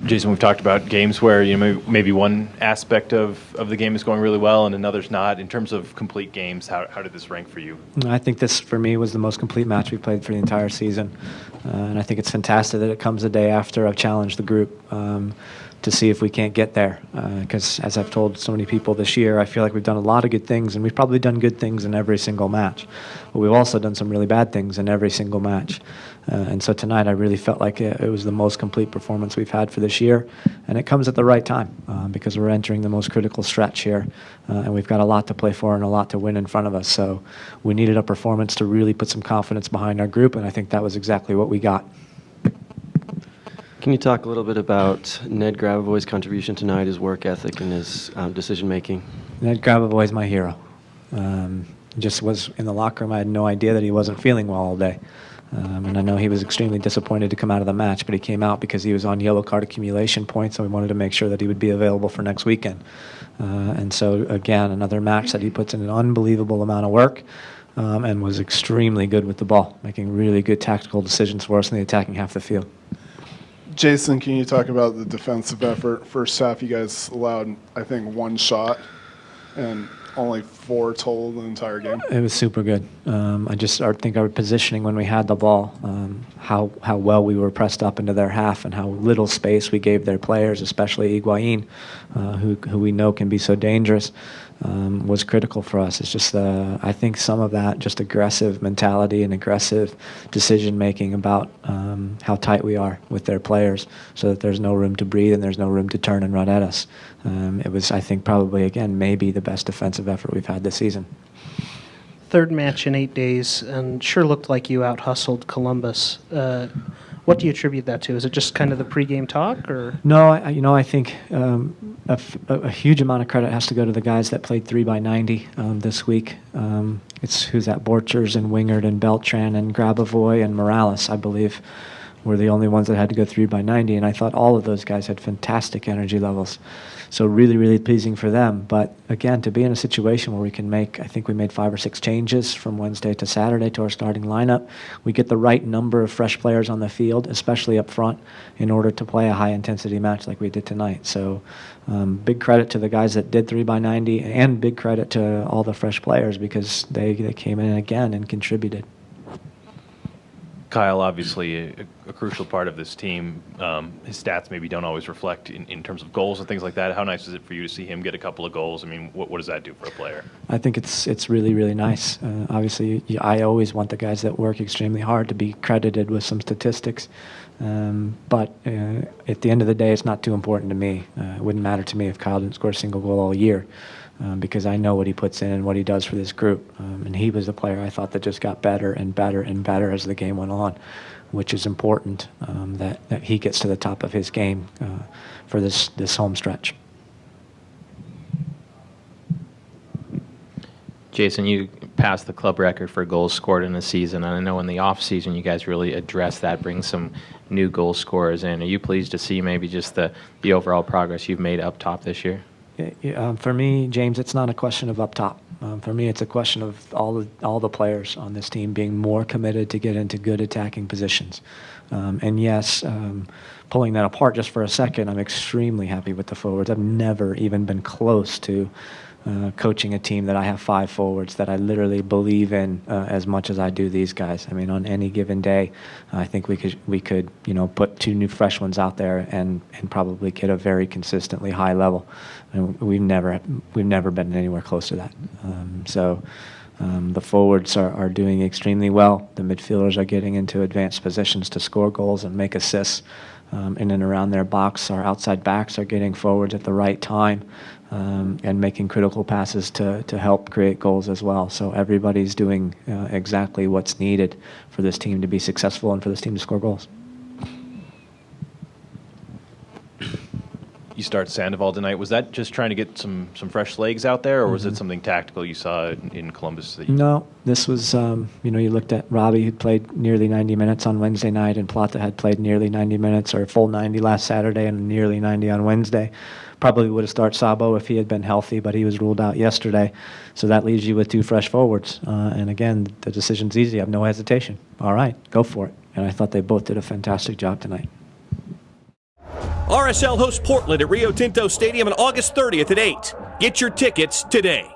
Jason, we've talked about games where maybe one aspect of the game is going really well and another's not. In terms of complete games, how did this rank for you? I think this, for me, was the most complete match we've played for the entire season. And I think it's fantastic that it comes the day after I've challenged the group to see if we can't get there. Because as I've told so many people this year, I feel like we've done a lot of good things, and we've probably done good things in every single match. But we've also done some really bad things in every single match. And so tonight I really felt like it was the most complete performance we've had for this year. And it comes at the right time because we're entering the most critical stretch here. And we've got a lot to play for and a lot to win in front of us. So we needed a performance to really put some confidence behind our group, and I think that was exactly what we got. Can you talk a little bit about Ned Grabavoy's contribution tonight, his work ethic, and his decision-making? Ned Grabavoy is my hero. Just was in the locker room. I had no idea that he wasn't feeling well all day. And I know he was extremely disappointed to come out of the match, but he came out because he was on yellow card accumulation points, and we wanted to make sure that he would be available for next weekend. And so, again, another match that he puts in an unbelievable amount of work and was extremely good with the ball, making really good tactical decisions for us in the attacking half of the field. Jason, can you talk about the defensive effort? First half, you guys allowed, I think, one shot and only 4 total the entire game. It was super good. I think our positioning when we had the ball, how well we were pressed up into their half and how little space we gave their players, especially Higuain, who we know can be so dangerous, was critical for us. It's just, I think some of that just aggressive mentality and aggressive decision-making about how tight we are with their players so that there's no room to breathe and there's no room to turn and run at us. It was, I think, probably, again, maybe the best defensive effort we've had this season. Third match in 8 days, and sure looked like you out-hustled Columbus. What do you attribute that to? Is it just kind of the pregame talk, or? No, I think a huge amount of credit has to go to the guys that played 3x90 this week. It's who's that? Borchers and Wingard and Beltran and Grabavoy and Morales, I believe, were the only ones that had to go 3x90, and I thought all of those guys had fantastic energy levels. So really, really pleasing for them. But again, to be in a situation where we can make, I think we made 5 or 6 changes from Wednesday to Saturday to our starting lineup. We get the right number of fresh players on the field, especially up front, in order to play a high-intensity match like we did tonight. So big credit to the guys that did 3x90, and big credit to all the fresh players because they came in again and contributed. Kyle, obviously a crucial part of this team. His stats maybe don't always reflect in terms of goals and things like that. How nice is it for you to see him get a couple of goals? I mean, what does that do for a player? I think it's really, really nice. Obviously, I always want the guys that work extremely hard to be credited with some statistics. But at the end of the day, it's not too important to me. It wouldn't matter to me if Kyle didn't score a single goal all year. Because I know what he puts in and what he does for this group. And he was a player I thought that just got better and better and better as the game went on, which is important that he gets to the top of his game for this home stretch. Jason, you passed the club record for goals scored in a season, and I know in the off-season you guys really addressed that, bring some new goal scorers in. Are you pleased to see maybe just the overall progress you've made up top this year? For me, James, it's not a question of up top. For me, it's a question of all the players on this team being more committed to get into good attacking positions. And yes, pulling that apart just for a second, I'm extremely happy with the forwards. I've never even been close to coaching a team that I have 5 forwards that I literally believe in as much as I do these guys. I mean, on any given day, I think we could put 2 new fresh ones out there and probably get a very consistently high level. And we've never been anywhere close to that. The forwards are doing extremely well. The midfielders are getting into advanced positions to score goals and make assists in and around their box. Our outside backs are getting forwards at the right time and making critical passes to help create goals as well. So everybody's doing exactly what's needed for this team to be successful and for this team to score goals. You start Sandoval tonight. Was that just trying to get some fresh legs out there, or was it something tactical you saw in Columbus? No, this was, you looked at Robbie, who played nearly 90 minutes on Wednesday night, and Plata had played nearly 90 minutes, or a full 90 last Saturday and nearly 90 on Wednesday. Probably would have started Sabo if he had been healthy, but he was ruled out yesterday. So that leaves you with 2 fresh forwards. And again, the decision's easy. I have no hesitation. All right, go for it. And I thought they both did a fantastic job tonight. RSL hosts Portland at Rio Tinto Stadium on August 30th at 8. Get your tickets today.